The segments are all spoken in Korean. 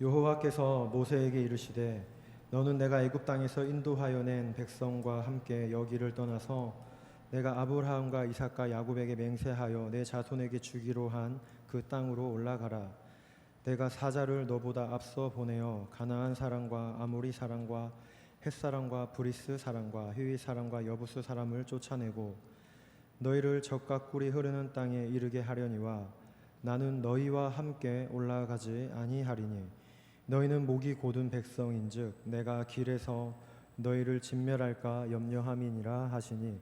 여호와께서 모세에게 이르시되 너는 내가 애굽 땅에서 인도하여 낸 백성과 함께 여기를 떠나서 내가 아브라함과 이삭과 야곱에게 맹세하여 내 자손에게 주기로 한 그 땅으로 올라가라. 내가 사자를 너보다 앞서 보내어 가나안 사람과 아모리 사람과 헷 사람과 브리스 사람과 히위 사람과 여부스 사람을 쫓아내고 너희를 적과 꿀이 흐르는 땅에 이르게 하려니와 나는 너희와 함께 올라가지 아니하리니 너희는 목이 곧은 백성인즉 내가 길에서 너희를 진멸할까 염려함이니라 하시니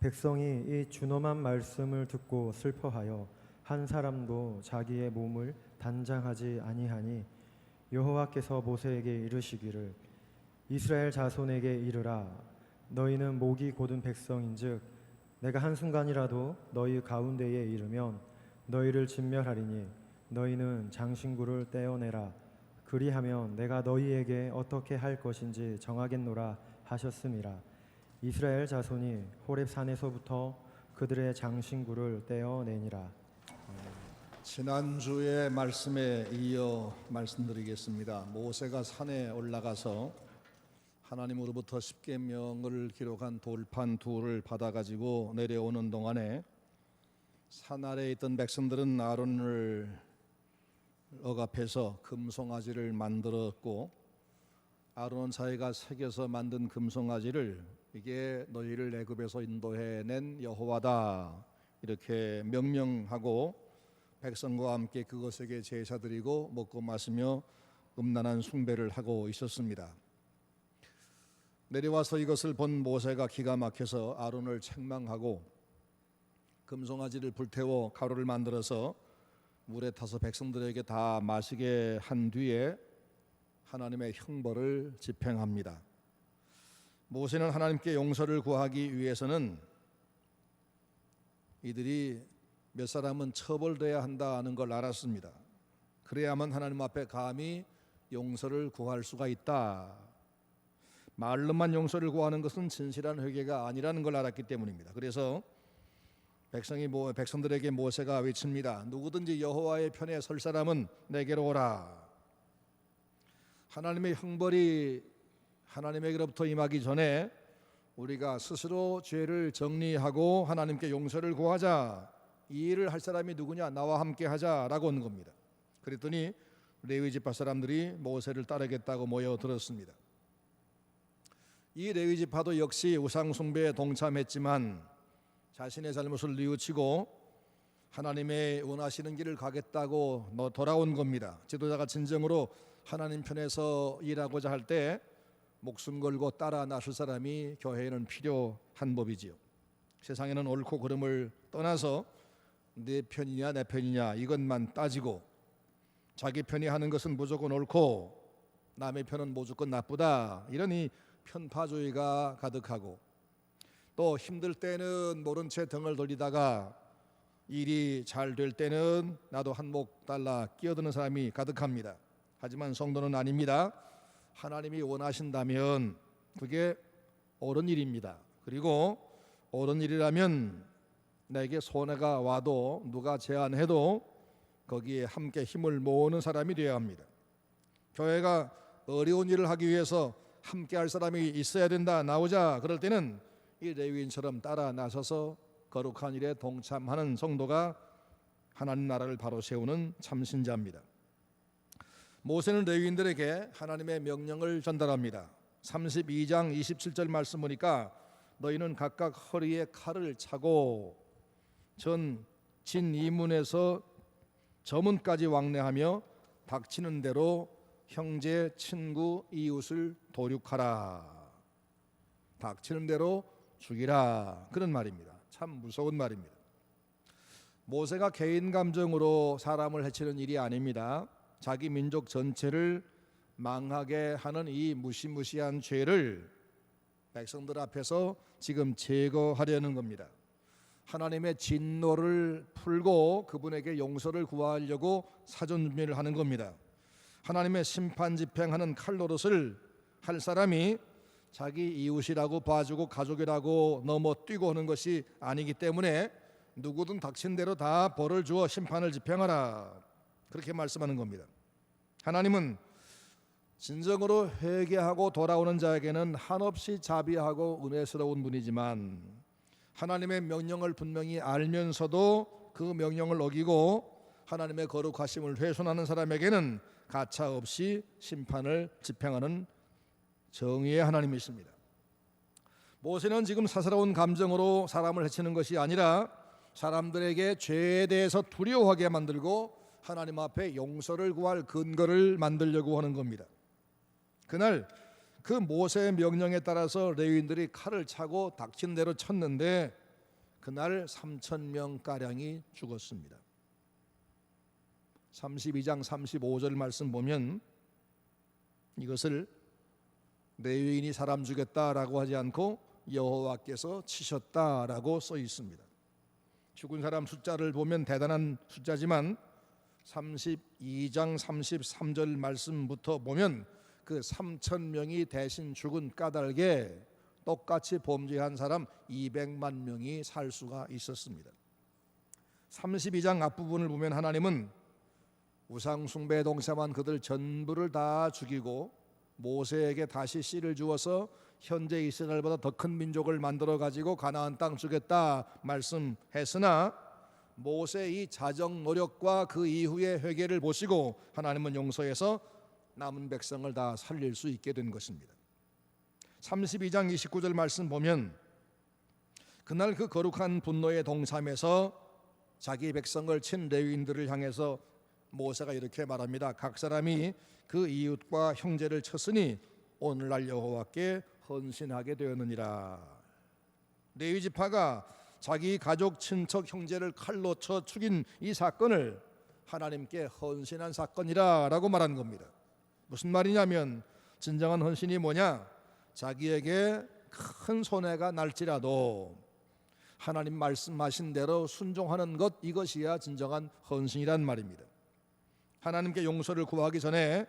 백성이 이 준엄한 말씀을 듣고 슬퍼하여 한 사람도 자기의 몸을 단장하지 아니하니 여호와께서 모세에게 이르시기를 이스라엘 자손에게 이르라 너희는 목이 곧은 백성인즉 내가 한순간이라도 너희 가운데에 이르면 너희를 진멸하리니 너희는 장신구를 떼어내라 그리하면 내가 너희에게 어떻게 할 것인지 정하겠노라 하셨음이라. 이스라엘 자손이 호렙 산에서부터 그들의 장신구를 떼어내니라. 지난주의 말씀에 이어 말씀드리겠습니다. 모세가 산에 올라가서 하나님으로부터 십계명을 기록한 돌판 둘을 받아가지고 내려오는 동안에 산 아래에 있던 백성들은 아론을 억압해서 금송아지를 만들었고 아론 자기가 새겨서 만든 금송아지를 이게 너희를 애굽에서 인도해낸 여호와다 이렇게 명명하고 백성과 함께 그것에게 제사드리고 먹고 마시며 음란한 숭배를 하고 있었습니다. 내려와서 이것을 본 모세가 기가 막혀서 아론을 책망하고 금송아지를 불태워 가루를 만들어서 물에 타서 백성들에게 다 마시게 한 뒤에 하나님의 형벌을 집행합니다. 모세는 하나님께 용서를 구하기 위해서는 이들이 몇 사람은 처벌돼야 한다는 걸 알았습니다. 그래야만 하나님 앞에 감히 용서를 구할 수가 있다. 말로만 용서를 구하는 것은 진실한 회개가 아니라는 걸 알았기 때문입니다. 그래서 백성들에게 모세가 외칩니다. 누구든지 여호와의 편에 설 사람은 내게로 오라. 하나님의 형벌이 하나님에게로부터 임하기 전에 우리가 스스로 죄를 정리하고 하나님께 용서를 구하자. 이 일을 할 사람이 누구냐? 나와 함께 하자라고 온 겁니다. 그랬더니 레위 지파 사람들이 모세를 따르겠다고 모여들었습니다. 이 레위 지파도 역시 우상 숭배에 동참했지만 자신의 잘못을 뉘우치고 하나님의 원하시는 길을 가겠다고 돌아온 겁니다. 지도자가 진정으로 하나님 편에서 일하고자 할 때 목숨 걸고 따라 나설 사람이 교회에는 필요한 법이지요. 세상에는 옳고 그름을 떠나서 내 편이냐 내 편이냐 이것만 따지고 자기 편이 하는 것은 무조건 옳고 남의 편은 무조건 나쁘다 이런 이 편파주의가 가득하고 또 힘들 때는 모른 채 등을 돌리다가 일이 잘 될 때는 나도 한몫 달라 끼어드는 사람이 가득합니다. 하지만 성도는 아닙니다. 하나님이 원하신다면 그게 옳은 일입니다. 그리고 옳은 일이라면 내게 손해가 와도 누가 제안해도 거기에 함께 힘을 모으는 사람이 되어야 합니다. 교회가 어려운 일을 하기 위해서 함께 할 사람이 있어야 된다 나오자 그럴 때는 이 레위인처럼 따라 나서서 거룩한 일에 동참하는 성도가 하나님 나라를 바로 세우는 참신자입니다. 모세는 레위인들에게 하나님의 명령을 전달합니다. 32장 27절 말씀 보니까 너희는 각각 허리에 칼을 차고 전 진이문에서 저문까지 왕래하며 닥치는 대로 형제, 친구, 이웃을 도륙하라. 닥치는 대로 죽이라. 그런 말입니다. 참 무서운 말입니다. 모세가 개인 감정으로 사람을 해치는 일이 아닙니다. 자기 민족 전체를 망하게 하는 이 무시무시한 죄를 백성들 앞에서 지금 제거하려는 겁니다. 하나님의 진노를 풀고 그분에게 용서를 구하려고 사전 준비를 하는 겁니다. 하나님의 심판 집행하는 칼노릇을 할 사람이 자기 이웃이라고 봐주고 가족이라고 넘어뛰고 하는 것이 아니기 때문에 누구든 닥친 대로 다 벌을 주어 심판을 집행하라 그렇게 말씀하는 겁니다. 하나님은 진정으로 회개하고 돌아오는 자에게는 한없이 자비하고 은혜스러운 분이지만 하나님의 명령을 분명히 알면서도 그 명령을 어기고 하나님의 거룩하심을 훼손하는 사람에게는 가차없이 심판을 집행하는 정의의 하나님이십니다. 모세는 지금 사사로운 감정으로 사람을 해치는 것이 아니라 사람들에게 죄에 대해서 두려워하게 만들고 하나님 앞에 용서를 구할 근거를 만들려고 하는 겁니다. 그날 그 모세의 명령에 따라서 레위인들이 칼을 차고 닥친 대로 쳤는데 그날 3,000명가량이 죽었습니다. 32장 35절 말씀 보면 이것을 레위인이 사람 죽였다라고 하지 않고 여호와께서 치셨다라고 써 있습니다. 죽은 사람 숫자를 보면 대단한 숫자지만 32장 33절 말씀부터 보면 그 3,000명이 대신 죽은 까닭에 똑같이 범죄한 사람 200만 명이 살 수가 있었습니다. 32장 앞부분을 보면 하나님은 우상 숭배 동참한 그들 전부를 다 죽이고 모세에게 다시 씨를 주어서 현재 이스라엘보다 더 큰 민족을 만들어 가지고 가나안 땅 주겠다 말씀했으나 모세의 자정 노력과 그 이후의 회개를 보시고 하나님은 용서해서 남은 백성을 다 살릴 수 있게 된 것입니다. 32장 29절 말씀 보면 그날 그 거룩한 분노에 동참해서 자기 백성을 친 레위인들을 향해서 모세가 이렇게 말합니다. 각 사람이 그 이웃과 형제를 쳤으니 오늘날 여호와께 헌신하게 되었느니라. 레위 지파가 자기 가족, 친척, 형제를 칼로 쳐 죽인 이 사건을 하나님께 헌신한 사건이라고 말한 겁니다. 무슨 말이냐면 진정한 헌신이 뭐냐? 자기에게 큰 손해가 날지라도 하나님 말씀하신 대로 순종하는 것, 이것이야 진정한 헌신이란 말입니다. 하나님께 용서를 구하기 전에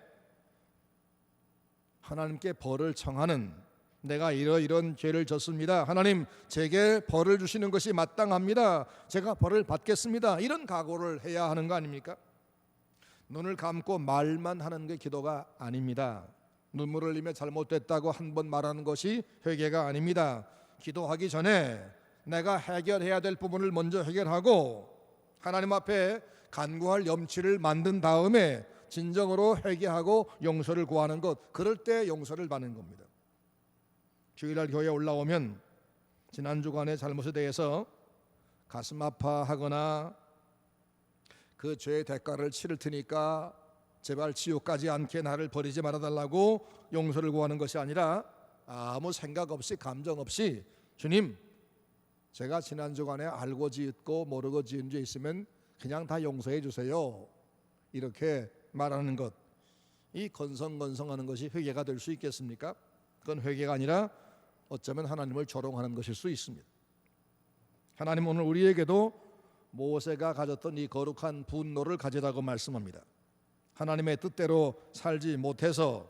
하나님께 벌을 청하는, 내가 이런 죄를 졌습니다, 하나님 제게 벌을 주시는 것이 마땅합니다, 제가 벌을 받겠습니다, 이런 각오를 해야 하는 거 아닙니까? 눈을 감고 말만 하는 게 기도가 아닙니다. 눈물을 흘리며 잘못됐다고 한 번 말하는 것이 회개가 아닙니다. 기도하기 전에 내가 해결해야 될 부분을 먼저 해결하고 하나님 앞에 간구할 염치를 만든 다음에 진정으로 회개하고 용서를 구하는 것, 그럴 때 용서를 받는 겁니다. 주일날 교회에 올라오면 지난 주간의 잘못에 대해서 가슴 아파하거나 그 죄의 대가를 치를 테니까 제발 지옥 가지 않게 나를 버리지 말아달라고 용서를 구하는 것이 아니라 아무 생각 없이 감정 없이 주님, 제가 지난 주간에 알고 지었고 모르고 지은 죄 있으면 그냥 다 용서해 주세요, 이렇게 말하는 것, 이 건성건성하는 것이 회개가 될 수 있겠습니까? 그건 회개가 아니라 어쩌면 하나님을 조롱하는 것일 수 있습니다. 하나님 오늘 우리에게도 모세가 가졌던 이 거룩한 분노를 가지라고 말씀합니다. 하나님의 뜻대로 살지 못해서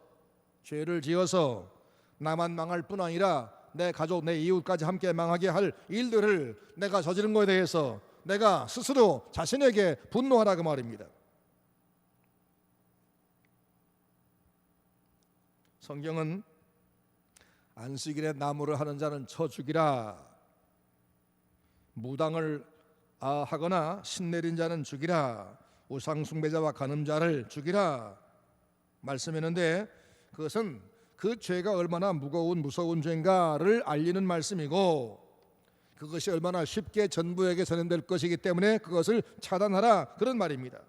죄를 지어서 나만 망할 뿐 아니라 내 가족, 내 이웃까지 함께 망하게 할 일들을 내가 저지른 것에 대해서 내가 스스로 자신에게 분노하라고 말입니다. 성경은 안식일에 나무를 하는 자는 쳐 죽이라, 무당을 하거나 신내린 자는 죽이라, 우상숭배자와 간음자를 죽이라 말씀했는데 그것은 그 죄가 얼마나 무서운 죄인가를 알리는 말씀이고 그것이 얼마나 쉽게 전부에게 전염될 것이기 때문에 그것을 차단하라, 그런 말입니다.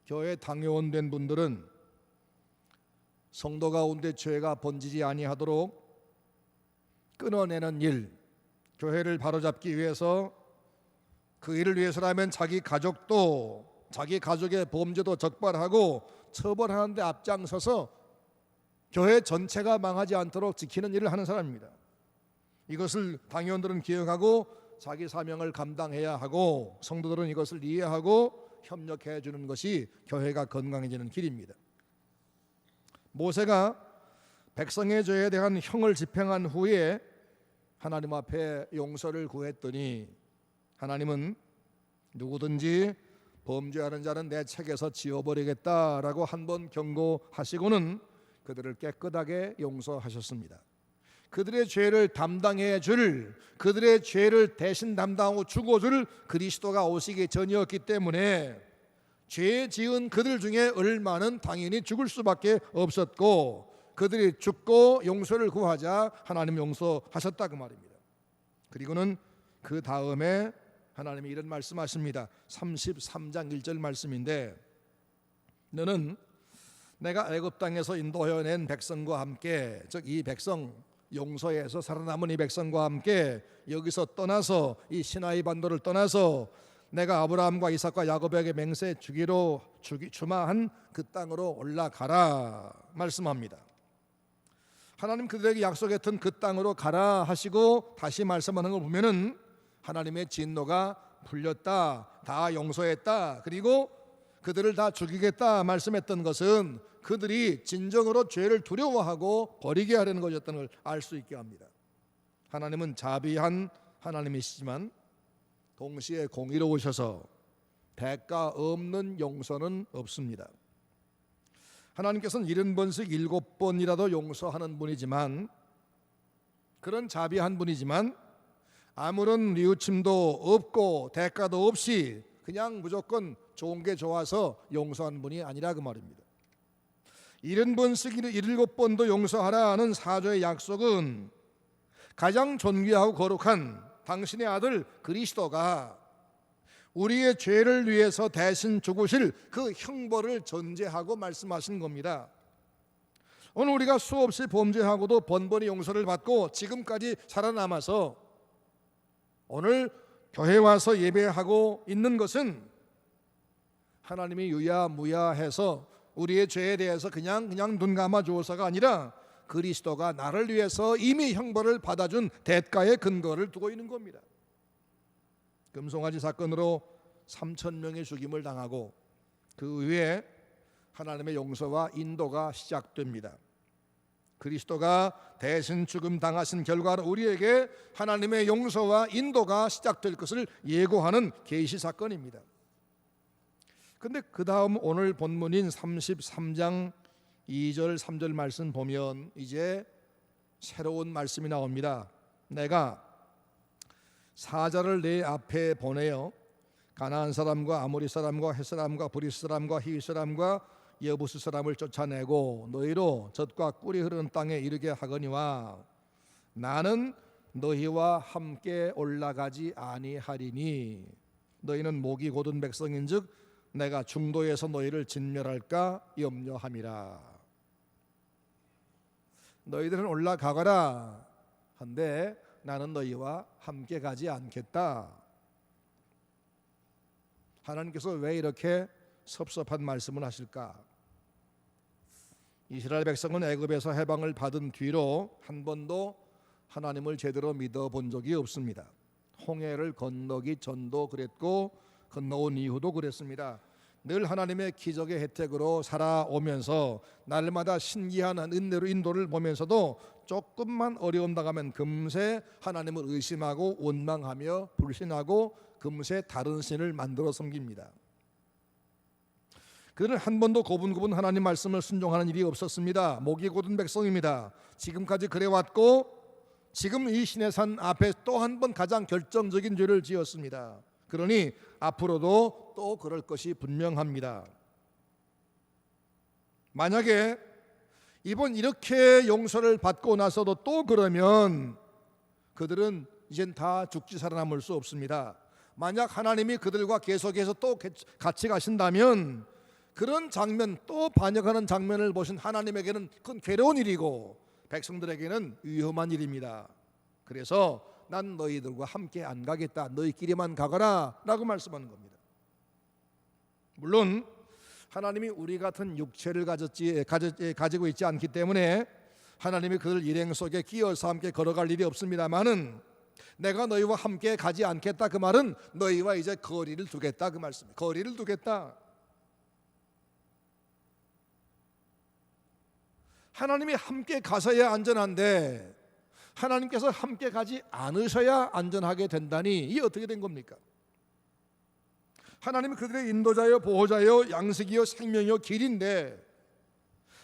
교회 당회원 분들은 성도 가운데 죄가 번지지 아니하도록 끊어내는 일, 교회를 바로잡기 위해서 그 일을 위해서라면 자기 가족도, 자기 가족의 범죄도 적발하고 처벌하는 데 앞장서서 교회 전체가 망하지 않도록 지키는 일을 하는 사람입니다. 이것을 당회원들은 기억하고 자기 사명을 감당해야 하고 성도들은 이것을 이해하고 협력해 주는 것이 교회가 건강해지는 길입니다. 모세가 백성의 죄에 대한 형을 집행한 후에 하나님 앞에 용서를 구했더니 하나님은 누구든지 범죄하는 자는 내 책에서 지워버리겠다라고 한 번 경고하시고는 그들을 깨끗하게 용서하셨습니다. 그들의 죄를 담당해 줄, 그들의 죄를 대신 담당하고 죽어줄 그리스도가 오시기 전이었기 때문에 죄 지은 그들 중에 얼마는 당연히 죽을 수밖에 없었고, 그들이 죽고 용서를 구하자 하나님 용서하셨다 그 말입니다. 그리고는 그 다음에 하나님이 이런 말씀하십니다. 33장 1절 말씀인데, 너는 내가 애굽 땅에서 인도하여 낸 백성과 함께, 즉 이 백성 용서해서 살아남은 이 백성과 함께 여기서 떠나서 이 시나이 반도를 떠나서 내가 아브라함과 이삭과 야곱에게 맹세 주기로 주마한 그 땅으로 올라가라 말씀합니다. 하나님 그들에게 약속했던 그 땅으로 가라 하시고 다시 말씀하는 걸 보면은 하나님의 진노가 풀렸다, 다 용서했다, 그리고 그들을 다 죽이겠다 말씀했던 것은 그들이 진정으로 죄를 두려워하고 버리게 하려는 것이었다는 걸 알 수 있게 합니다. 하나님은 자비한 하나님이시지만 동시에 공의로우셔서 대가 없는 용서는 없습니다. 하나님께서는 70번씩 7번이라도 용서하는 분이지만, 그런 자비한 분이지만 아무런 뉘우침도 없고 대가도 없이 그냥 무조건 좋은 게 좋아서 용서하는 분이 아니라 그 말입니다. 70번씩 7번도 용서하라는 사조의 약속은 가장 존귀하고 거룩한 당신의 아들 그리스도가 우리의 죄를 위해서 대신 죽으실 그 형벌을 전제하고 말씀하신 겁니다. 오늘 우리가 수없이 범죄하고도 번번이 용서를 받고 지금까지 살아남아서 오늘 교회 와서 예배하고 있는 것은 하나님이 유야무야해서 우리의 죄에 대해서 그냥 눈 감아 주어서가 아니라 그리스도가 나를 위해서 이미 형벌을 받아준 대가의 근거를 두고 있는 겁니다. 금송아지 사건으로 3,000명의 죽임을 당하고 그 후에 하나님의 용서와 인도가 시작됩니다. 그리스도가 대신 죽음 당하신 결과로 우리에게 하나님의 용서와 인도가 시작될 것을 예고하는 계시 사건입니다. 근데 그 다음 오늘 본문인 33장 2절 3절 말씀 보면 이제 새로운 말씀이 나옵니다. 내가 사자를 내 앞에 보내어 가나안 사람과 아모리 사람과 헷 사람과 브리스 사람과 히위 사람과 여부스 사람을 쫓아내고 너희로 젖과 꿀이 흐르는 땅에 이르게 하거니와 나는 너희와 함께 올라가지 아니하리니 너희는 목이 곧은 백성인즉 내가 중도에서 너희를 진멸할까 염려함이라. 너희들은 올라가거라 한데 나는 너희와 함께 가지 않겠다. 하나님께서 왜 이렇게 섭섭한 말씀을 하실까? 이스라엘 백성은 애굽에서 해방을 받은 뒤로 한 번도 하나님을 제대로 믿어본 적이 없습니다. 홍해를 건너기 전도 그랬고 건너온 이후도 그랬습니다. 늘 하나님의 기적의 혜택으로 살아오면서 날마다 신기한 은혜로 인도를 보면서도 조금만 어려움 당하면 금세 하나님을 의심하고 원망하며 불신하고 금세 다른 신을 만들어 섬깁니다. 그들은 한 번도 고분고분 하나님 말씀을 순종하는 일이 없었습니다. 목이 곧은 백성입니다. 지금까지 그래왔고 지금 이 시내산 앞에 또 한 번 가장 결정적인 죄를 지었습니다. 그러니 앞으로도 또 그럴 것이 분명합니다. 만약에 이번 이렇게 용서를 받고 나서도 또 그러면 그들은 이젠 다 죽지 살아남을 수 없습니다. 만약 하나님이 그들과 계속해서 또 같이 가신다면 그런 장면, 또 반역하는 장면을 보신 하나님에게는 그건 괴로운 일이고 백성들에게는 위험한 일입니다. 그래서 난 너희들과 함께 안 가겠다, 너희끼리만 가거라 라고 말씀하는 겁니다. 물론 하나님이 우리 같은 육체를 가지고 있지 않기 때문에 하나님이 그들 일행 속에 끼어서 함께 걸어갈 일이 없습니다마는 내가 너희와 함께 가지 않겠다 그 말은 너희와 이제 거리를 두겠다 그 말씀이에요. 거리를 두겠다. 하나님이 함께 가서야 안전한데 하나님께서 함께 가지 않으셔야 안전하게 된다니 이게 어떻게 된 겁니까? 하나님이 그들의 인도자여 보호자여 양식이여 생명이여 길인데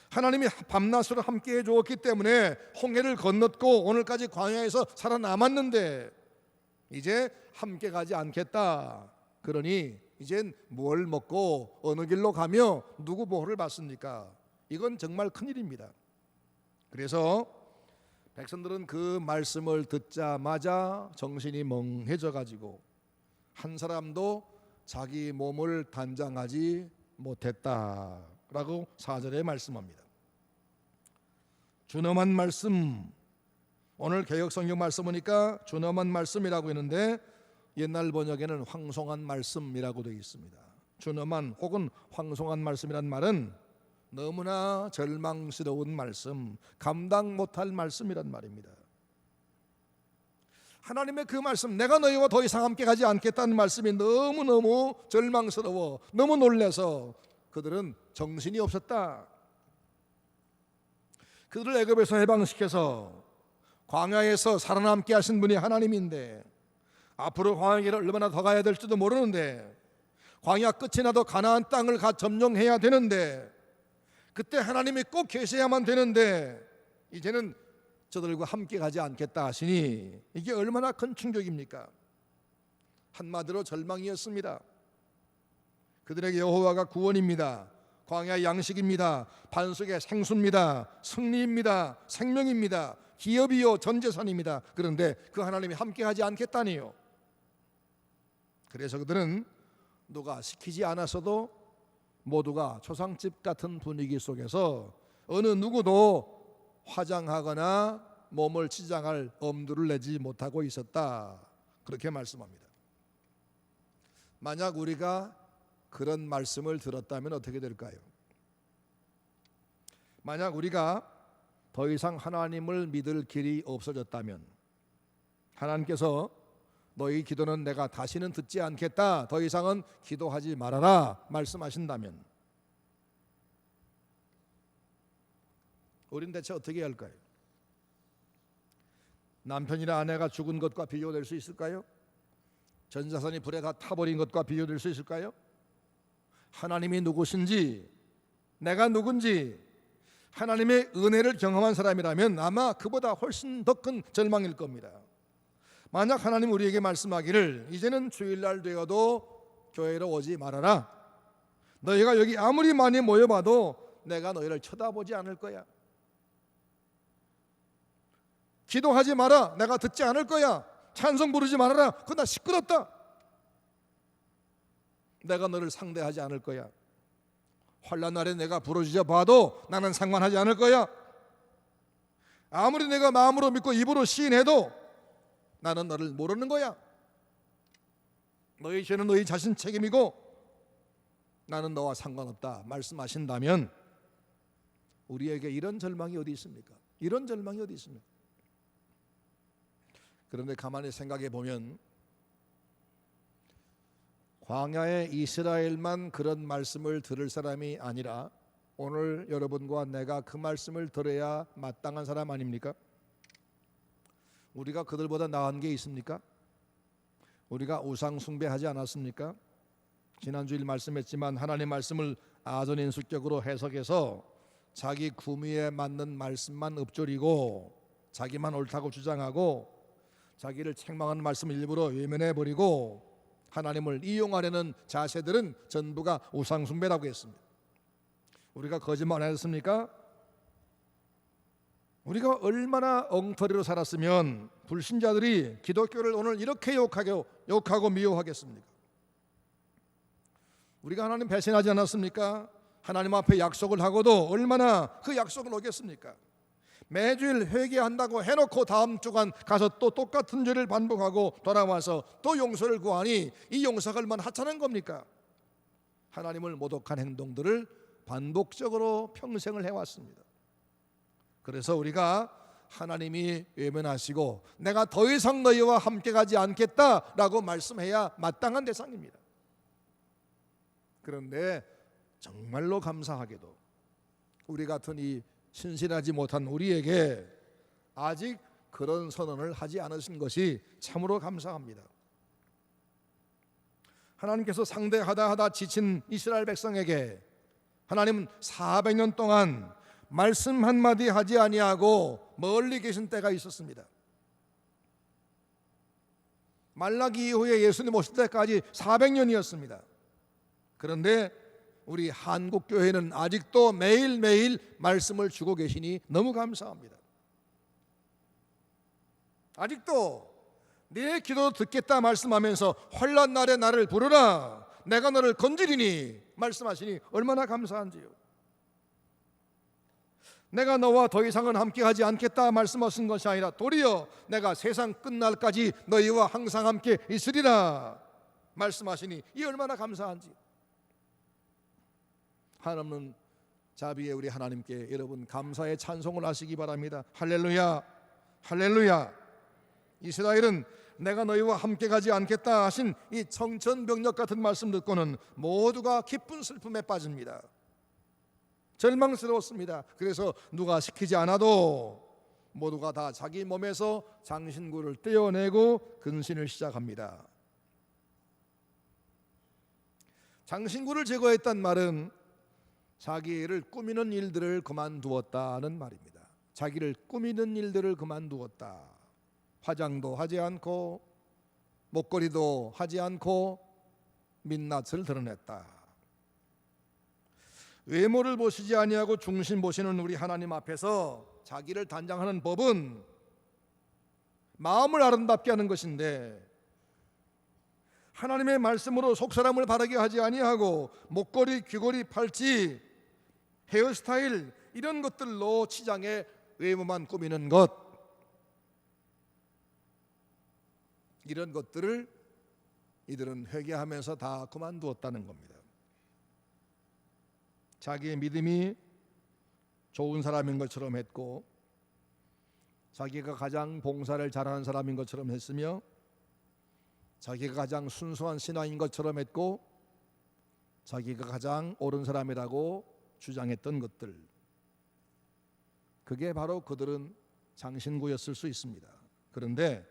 하나님이 밤낮으로 함께 해주었기 때문에 홍해를 건넜고 오늘까지 광야에서 살아남았는데 이제 함께 가지 않겠다. 그러니 이젠 뭘 먹고 어느 길로 가며 누구 보호를 받습니까? 이건 정말 큰일입니다. 그래서 백성들은 그 말씀을 듣자마자 정신이 멍해져 가지고 한 사람도 자기 몸을 단장하지 못했다라고 4절에 말씀합니다. 준엄한 말씀, 오늘 개역성경 말씀 보니까 준엄한 말씀이라고 했는데 옛날 번역에는 황송한 말씀이라고 되어 있습니다. 준엄한 혹은 황송한 말씀이란 말은 너무나 절망스러운 말씀, 감당 못할 말씀이란 말입니다. 하나님의 그 말씀, 내가 너희와 더 이상 함께 가지 않겠다는 말씀이 너무너무 절망스러워, 너무 놀라서 그들은 정신이 없었다. 그들을 애굽에서 해방시켜서 광야에서 살아남게 하신 분이 하나님인데 앞으로 광야를 얼마나 더 가야 될지도 모르는데 광야 끝이 나도 가나안 땅을 점령해야 되는데 그때 하나님이 꼭 계셔야만 되는데 이제는 저들과 함께 가지 않겠다 하시니 이게 얼마나 큰 충격입니까? 한마디로 절망이었습니다. 그들에게 여호와가 구원입니다. 광야의 양식입니다. 반석의 생수입니다. 승리입니다. 생명입니다. 기업이요 전재산입니다. 그런데 그 하나님이 함께 하지 않겠다니요. 그래서 그들은 누가 시키지 않았어도 모두가 초상집 같은 분위기 속에서 어느 누구도 화장하거나 몸을 치장할 엄두를 내지 못하고 있었다. 그렇게 말씀합니다. 만약 우리가 그런 말씀을 들었다면 어떻게 될까요? 만약 우리가 더 이상 하나님을 믿을 길이 없어졌다면 하나님께서 너희 기도는 내가 다시는 듣지 않겠다, 더 이상은 기도하지 말아라 말씀하신다면 우린 대체 어떻게 해야 할까요? 남편이나 아내가 죽은 것과 비교될 수 있을까요? 전 자산이 불에 다 타버린 것과 비교될 수 있을까요? 하나님이 누구신지, 내가 누군지 하나님의 은혜를 경험한 사람이라면 아마 그보다 훨씬 더 큰 절망일 겁니다. 만약 하나님 우리에게 말씀하기를 이제는 주일날 되어도 교회로 오지 말아라, 너희가 여기 아무리 많이 모여봐도 내가 너희를 쳐다보지 않을 거야, 기도하지 마라, 내가 듣지 않을 거야, 찬송 부르지 말아라, 그건 나 시끄럽다, 내가 너를 상대하지 않을 거야, 환난 날에 내가 부르짖어 봐도 나는 상관하지 않을 거야, 아무리 내가 마음으로 믿고 입으로 시인해도 나는 너를 모르는 거야, 너희 죄는 너희 자신 책임이고 나는 너와 상관없다 말씀하신다면 우리에게 이런 절망이 어디 있습니까? 이런 절망이 어디 있습니까? 그런데 가만히 생각해 보면 광야의 이스라엘만 그런 말씀을 들을 사람이 아니라 오늘 여러분과 내가 그 말씀을 들어야 마땅한 사람 아닙니까? 우리가 그들보다 나은 게 있습니까? 우리가 우상 숭배하지 않았습니까? 지난주일 말씀했지만 하나님 말씀을 아전인수격으로 해석해서 자기 구미에 맞는 말씀만 읊조리고 자기만 옳다고 주장하고 자기를 책망하는 말씀을 일부러 외면해버리고 하나님을 이용하려는 자세들은 전부가 우상 숭배라고 했습니다. 우리가 거짓말 안 했습니까? 우리가 얼마나 엉터리로 살았으면 불신자들이 기독교를 오늘 이렇게 욕하고 미워하겠습니까? 우리가 하나님 배신하지 않았습니까? 하나님 앞에 약속을 하고도 얼마나 그 약속을 어겼습니까? 매주일 회개한다고 해놓고 다음 주간 가서 또 똑같은 죄를 반복하고 돌아와서 또 용서를 구하니 이 용서가 얼마나 하찮은 겁니까? 하나님을 모독한 행동들을 반복적으로 평생을 해왔습니다. 그래서 우리가 하나님이 외면하시고 내가 더 이상 너희와 함께 가지 않겠다라고 말씀해야 마땅한 대상입니다. 그런데 정말로 감사하게도 우리 같은 이 신실하지 못한 우리에게 아직 그런 선언을 하지 않으신 것이 참으로 감사합니다. 하나님께서 상대하다 지친 이스라엘 백성에게 하나님은 400년 동안 말씀 한마디 하지 아니하고 멀리 계신 때가 있었습니다. 말라기 이후에 예수님 오실 때까지 400년이었습니다. 그런데 우리 한국교회는 아직도 매일매일 말씀을 주고 계시니 너무 감사합니다. 아직도 내 기도 듣겠다 말씀하면서 환난 날에 나를 부르라, 내가 너를 건지리니 말씀하시니 얼마나 감사한지요. 내가 너와 더 이상은 함께하지 않겠다 말씀하신 것이 아니라 도리어 내가 세상 끝날까지 너희와 항상 함께 있으리라 말씀하시니 이 얼마나 감사한지. 하나님은 자비의 우리 하나님께 여러분 감사의 찬송을 하시기 바랍니다. 할렐루야, 할렐루야. 이스라엘은 내가 너희와 함께 가지 않겠다 하신 이 청천벽력 같은 말씀 듣고는 모두가 기쁜 슬픔에 빠집니다. 절망스러웠습니다. 그래서 누가 시키지 않아도 모두가 다 자기 몸에서 장신구를 떼어내고 근신을 시작합니다. 장신구를 제거했단 말은 자기를 꾸미는 일들을 그만두었다는 말입니다. 자기를 꾸미는 일들을 그만두었다. 화장도 하지 않고 목걸이도 하지 않고 민낯을 드러냈다. 외모를 보시지 아니하고 중심 보시는 우리 하나님 앞에서 자기를 단장하는 법은 마음을 아름답게 하는 것인데, 하나님의 말씀으로 속사람을 바르게 하지 아니하고 목걸이, 귀걸이, 팔찌, 헤어스타일 이런 것들로 치장해 외모만 꾸미는 것, 이런 것들을 이들은 회개하면서 다 그만두었다는 겁니다. 자기의 믿음이 좋은 사람인 것처럼 했고, 자기가 가장 봉사를 잘하는 사람인 것처럼 했으며, 자기가 가장 순수한 신앙인 것처럼 했고, 자기가 가장 옳은 사람이라고 주장했던 것들, 그게 바로 그들은 장신구였을 수 있습니다. 그런데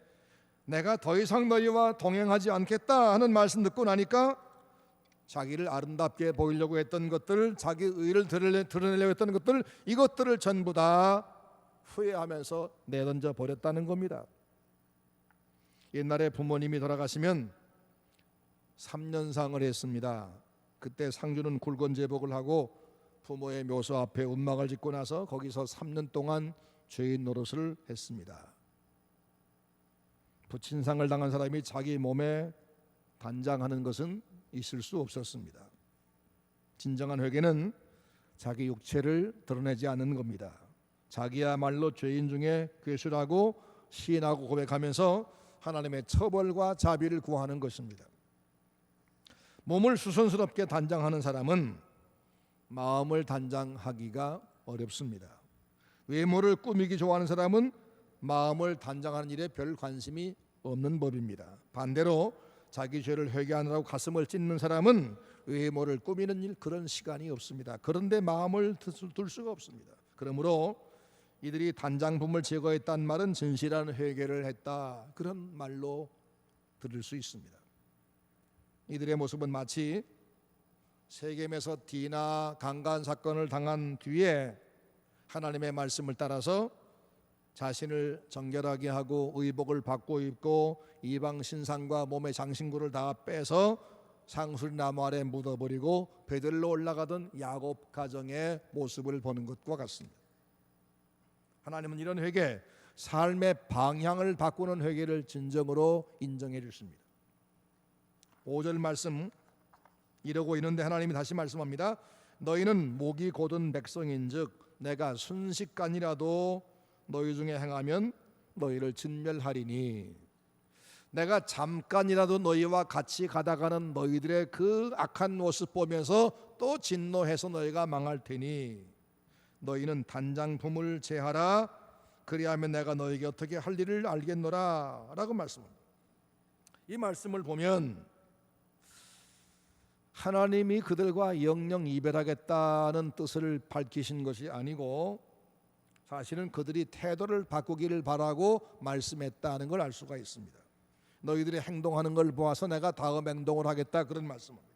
내가 더 이상 너희와 동행하지 않겠다 하는 말씀 듣고 나니까 자기를 아름답게 보이려고 했던 것들, 자기 의를 드러내려고 했던 것들, 이것들을 전부 다 후회하면서 내던져 버렸다는 겁니다. 옛날에 부모님이 돌아가시면 3년상을 했습니다. 그때 상주는 굵은 제복을 하고 부모의 묘소 앞에 운막을 짓고 나서 거기서 3년 동안 죄인 노릇을 했습니다. 부친상을 당한 사람이 자기 몸에 단장하는 것은 있을 수 없었습니다. 진정한 회개는 자기 육체를 드러내지 않는 겁니다. 자기야말로 죄인 중에 괴수라고 시인하고 고백하면서 하나님의 처벌과 자비를 구하는 것입니다. 몸을 수선스럽게 단장하는 사람은 마음을 단장하기가 어렵습니다. 외모를 꾸미기 좋아하는 사람은 마음을 단장하는 일에 별 관심이 없는 법입니다. 반대로 자기 죄를 회개하느라고 가슴을 찢는 사람은 외모를 꾸미는 일, 그런 시간이 없습니다. 그런데 마음을 둘 수가 없습니다. 그러므로 이들이 단장품을 제거했단 말은 진실한 회개를 했다, 그런 말로 들을 수 있습니다. 이들의 모습은 마치 세겜에서 디나 강간 사건을 당한 뒤에 하나님의 말씀을 따라서 자신을 정결하게 하고 의복을 받고 입고 이방 신상과 몸의 장신구를 다 빼서 상수리 나무 아래 묻어버리고 베들로 올라가던 야곱 가정의 모습을 보는 것과 같습니다. 하나님은 이런 회개, 삶의 방향을 바꾸는 회개를 진정으로 인정해 주십니다. 5절 말씀 이러고 있는데 하나님이 다시 말씀합니다. 너희는 목이 곧은 백성인즉 내가 순식간이라도 너희 중에 행하면 너희를 진멸하리니, 내가 잠깐이라도 너희와 같이 가다가는 너희들의 그 악한 모습 보면서 또 진노해서 너희가 망할 테니 너희는 단장품을 제하라, 그리하면 내가 너희에게 어떻게 할 일을 알겠노라 라고 말씀합니다. 이 말씀을 보면 하나님이 그들과 영영 이별하겠다는 뜻을 밝히신 것이 아니고 사실은 그들이 태도를 바꾸기를 바라고 말씀했다는 걸 알 수가 있습니다. 너희들이 행동하는 걸 보아서 내가 다음 행동을 하겠다, 그런 말씀입니다.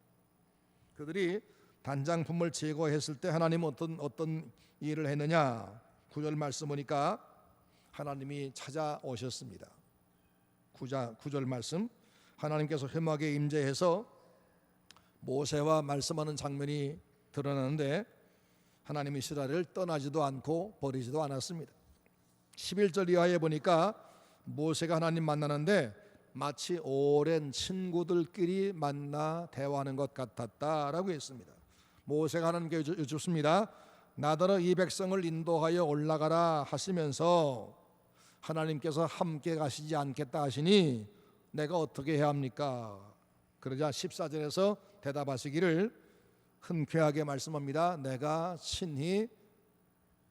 그들이 단장품을 제거했을 때 하나님은 어떤 일을 했느냐? 9절 말씀 보니까 하나님이 찾아오셨습니다. 9절 말씀, 하나님께서 흠하게 임재해서 모세와 말씀하는 장면이 드러나는데 하나님이 이스라엘을 떠나지도 않고 버리지도 않았습니다. 11절 이하에 보니까 모세가 하나님 만나는데 마치 오랜 친구들끼리 만나 대화하는 것 같았다라고 했습니다. 모세가 하나님께 여쭙습니다. 나더러 이 백성을 인도하여 올라가라 하시면서 하나님께서 함께 가시지 않겠다 하시니 내가 어떻게 해야 합니까? 그러자 14절에서 대답하시기를 흔쾌하게 말씀합니다. 내가 친히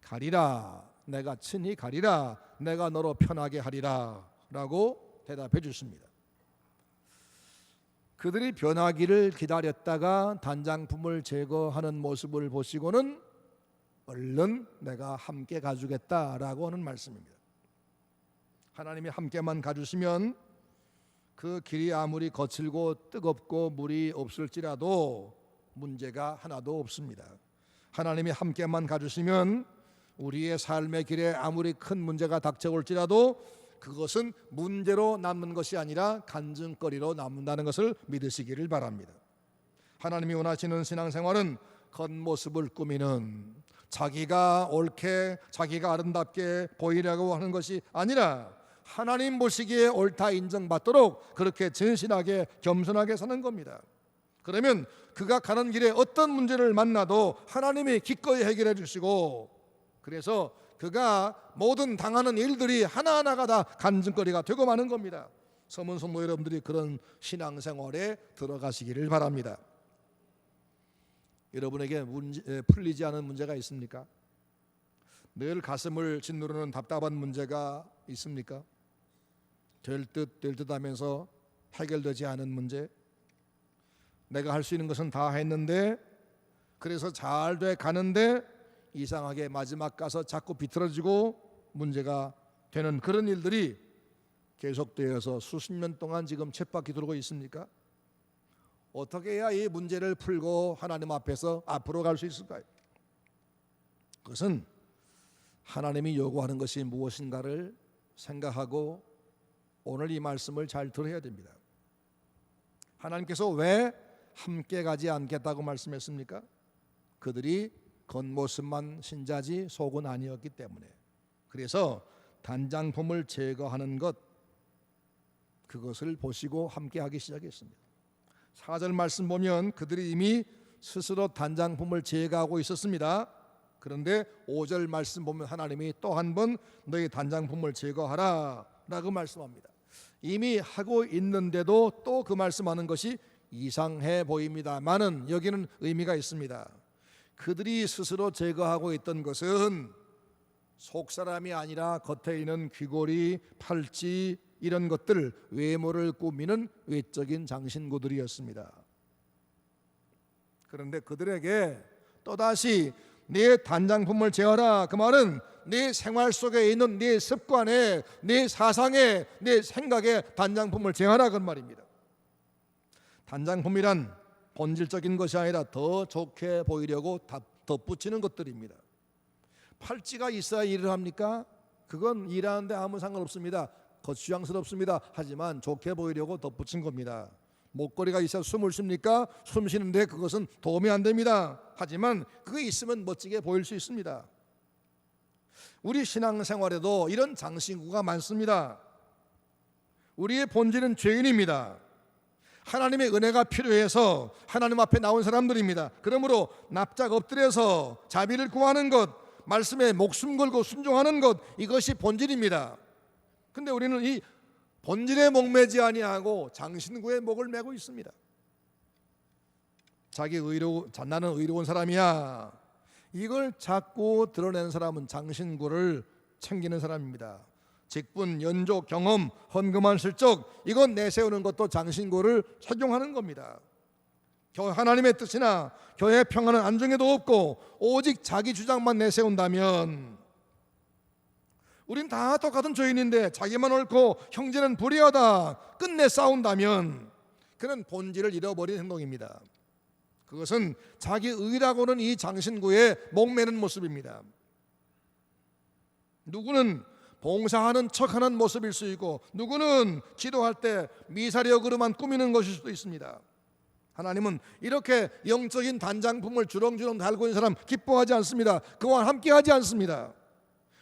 가리라. 내가 친히 가리라. 내가 너로 편하게 하리라 라고 대답해 주십니다. 그들이 변하기를 기다렸다가 단장품을 제거하는 모습을 보시고는 얼른 내가 함께 가주겠다라고 하는 말씀입니다. 하나님이 함께만 가주시면 그 길이 아무리 거칠고 뜨겁고 물이 없을지라도 문제가 하나도 없습니다. 하나님이 함께만 가주시면 우리의 삶의 길에 아무리 큰 문제가 닥쳐올지라도 그것은 문제로 남는 것이 아니라 간증거리로 남는다는 것을 믿으시기를 바랍니다. 하나님이 원하시는 신앙생활은 겉모습을 꾸미는, 자기가 옳게 자기가 아름답게 보이려고 하는 것이 아니라 하나님 보시기에 옳다 인정받도록 그렇게 진실하게 겸손하게 사는 겁니다. 그러면 그가 가는 길에 어떤 문제를 만나도 하나님이 기꺼이 해결해 주시고, 그래서 그가 모든 당하는 일들이 하나하나가 다 간증거리가 되고 마는 겁니다. 서문 성도 여러분들이 그런 신앙생활에 들어가시기를 바랍니다. 여러분에게 풀리지 않은 문제가 있습니까? 늘 가슴을 짓누르는 답답한 문제가 있습니까? 될 듯 하면서 해결되지 않은 문제, 내가 할 수 있는 것은 다 했는데 그래서 잘 돼 가는데 이상하게 마지막 가서 자꾸 비틀어지고 문제가 되는 그런 일들이 계속되어서 수십 년 동안 지금 쳇바퀴 돌고 있습니까? 어떻게 해야 이 문제를 풀고 하나님 앞에서 앞으로 갈 수 있을까요? 그것은 하나님이 요구하는 것이 무엇인가를 생각하고 오늘 이 말씀을 잘 들어야 됩니다. 하나님께서 왜 함께 가지 않겠다고 말씀했습니까? 그들이 겉모습만 신자지 속은 아니었기 때문에. 그래서 단장품을 제거하는 것, 그것을 보시고 함께 하기 시작했습니다. 4절 말씀 보면 그들이 이미 스스로 단장품을 제거하고 있었습니다. 그런데 5절 말씀 보면 하나님이 또 한 번 너희 단장품을 제거하라 라고 말씀합니다. 이미 하고 있는데도 또 그 말씀하는 것이 이상해 보입니다만은 여기는 의미가 있습니다. 그들이 스스로 제거하고 있던 것은 속사람이 아니라 겉에 있는 귀걸이, 팔찌 이런 것들, 외모를 꾸미는 외적인 장신구들이었습니다. 그런데 그들에게 또다시 네 단장품을 제어하라, 그 말은 네 생활 속에 있는 네 습관에, 네 사상에, 네 생각에 단장품을 제어하라 그 말입니다. 단장품이란 본질적인 것이 아니라 더 좋게 보이려고 덧붙이는 것들입니다. 팔찌가 있어야 일을 합니까? 그건 일하는데 아무 상관없습니다. 겉수양스럽습니다. 하지만 좋게 보이려고 덧붙인 겁니다. 목걸이가 있어야 숨을 쉽니까? 숨 쉬는데 그것은 도움이 안 됩니다. 하지만 그게 있으면 멋지게 보일 수 있습니다. 우리 신앙생활에도 이런 장신구가 많습니다. 우리의 본질은 죄인입니다. 하나님의 은혜가 필요해서 하나님 앞에 나온 사람들입니다. 그러므로 납작 엎드려서 자비를 구하는 것, 말씀에 목숨 걸고 순종하는 것, 이것이 본질입니다. 근데 우리는 이 본질에 목매지 아니하고 장신구에 목을 매고 있습니다. 나는 의로운 사람이야, 이걸 자꾸 드러내는 사람은 장신구를 챙기는 사람입니다. 직분, 연조, 경험, 헌금한 실적, 이건 내세우는 것도 장신구를 착용하는 겁니다. 하나님의 뜻이나 교회의 평안은 안중에도 없고 오직 자기 주장만 내세운다면 우린 다 똑같은 죄인인데 자기만 옳고 형제는 불의하다 끝내 싸운다면 그는 본질을 잃어버린 행동입니다. 그것은 자기 의라고는 이 장신구에 목매는 모습입니다. 누구는 봉사하는 척하는 모습일 수 있고 누구는 기도할 때 미사력으로만 꾸미는 것일 수도 있습니다. 하나님은 이렇게 영적인 단장품을 주렁주렁 달고 있는 사람 기뻐하지 않습니다. 그와 함께하지 않습니다.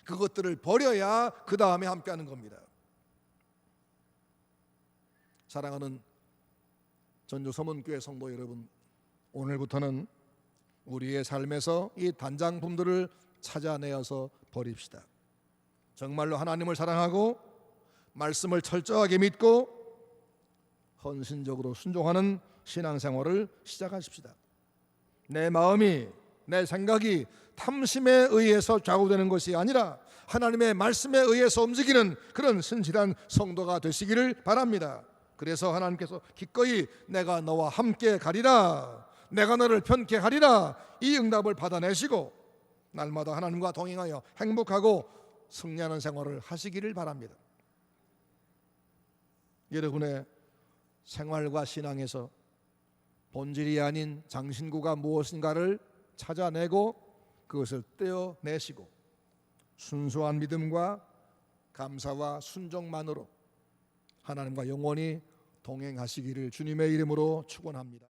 그것들을 버려야 그 다음에 함께하는 겁니다. 사랑하는 전주서문교회 성도 여러분, 오늘부터는 우리의 삶에서 이 단장품들을 찾아내어서 버립시다. 정말로 하나님을 사랑하고 말씀을 철저하게 믿고 헌신적으로 순종하는 신앙생활을 시작하십시다. 내 마음이, 내 생각이 탐심에 의해서 좌우되는 것이 아니라 하나님의 말씀에 의해서 움직이는 그런 신실한 성도가 되시기를 바랍니다. 그래서 하나님께서 기꺼이 내가 너와 함께 가리라, 내가 너를 편케 하리라, 이 응답을 받아내시고 날마다 하나님과 동행하여 행복하고 승리하는 생활을 하시기를 바랍니다. 여러분의 생활과 신앙에서 본질이 아닌 장신구가 무엇인가를 찾아내고 그것을 떼어내시고 순수한 믿음과 감사와 순종만으로 하나님과 영원히 동행하시기를 주님의 이름으로 축원합니다.